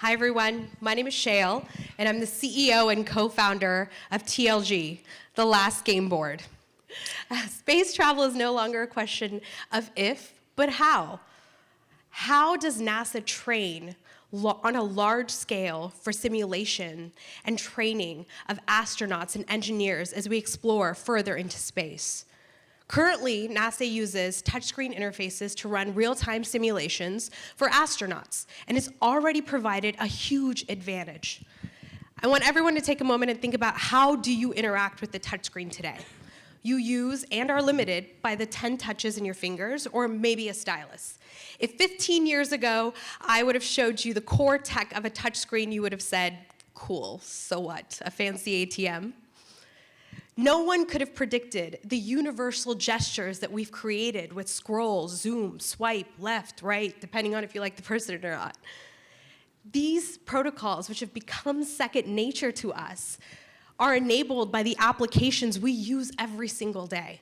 Hi everyone, my name is Shale, and I'm the CEO and co-founder of TLG, the last game board. Space travel is no longer a question of if, but how. How does NASA train on a large scale for simulation and training of astronauts and engineers as we explore further into space? Currently, NASA uses touchscreen interfaces to run real-time simulations for astronauts, and it's already provided a huge advantage. I want everyone to take a moment and think about how do you interact with the touchscreen today? You use and are limited by the 10 touches in your fingers or maybe a stylus. If 15 years ago I would have showed you the core tech of a touchscreen, you would have said, cool, so what, a fancy ATM? No one could have predicted the universal gestures that we've created with scroll, zoom, swipe, left, right, depending on if you like the person or not. These protocols, which have become second nature to us, are enabled by the applications we use every single day.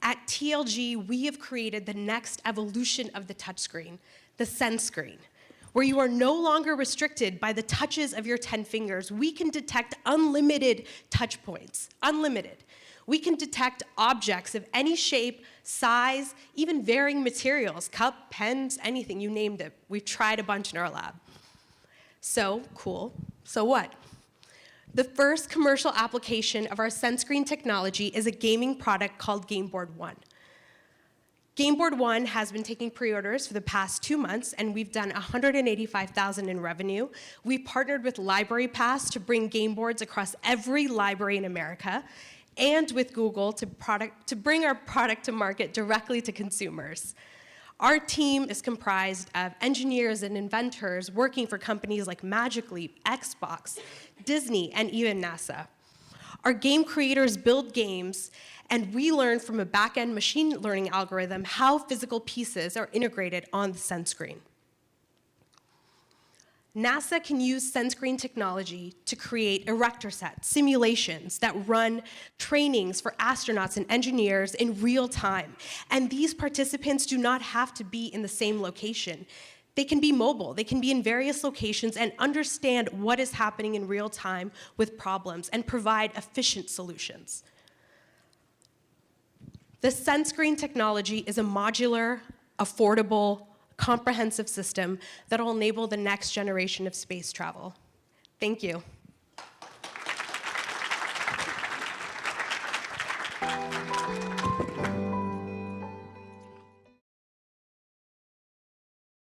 At TLG, we have created the next evolution of the touchscreen, the SenseScreen, where you are no longer restricted by the touches of your 10 fingers. We can detect unlimited touch points, unlimited. We can detect objects of any shape, size, even varying materials, cup, pens, anything, you named it. We've tried a bunch in our lab. So, cool, so what? The first commercial application of our SenseScreen technology is a gaming product called GameBoard One. GameBoard One has been taking pre-orders for the past 2 months, and we've done $185,000 in revenue. We partnered with Library Pass to bring game boards across every library in America, and with Google to bring our product to market directly to consumers. Our team is comprised of engineers and inventors working for companies like Magic Leap, Xbox, Disney, and even NASA. Our game creators build games, and we learn from a back-end machine learning algorithm how physical pieces are integrated on the SenseScreen. NASA can use SenseScreen technology to create erector sets, simulations that run trainings for astronauts and engineers in real time. And these participants do not have to be in the same location. They can be mobile, they can be in various locations and understand what is happening in real time with problems and provide efficient solutions. The SenseScreen technology is a modular, affordable, comprehensive system that will enable the next generation of space travel. Thank you.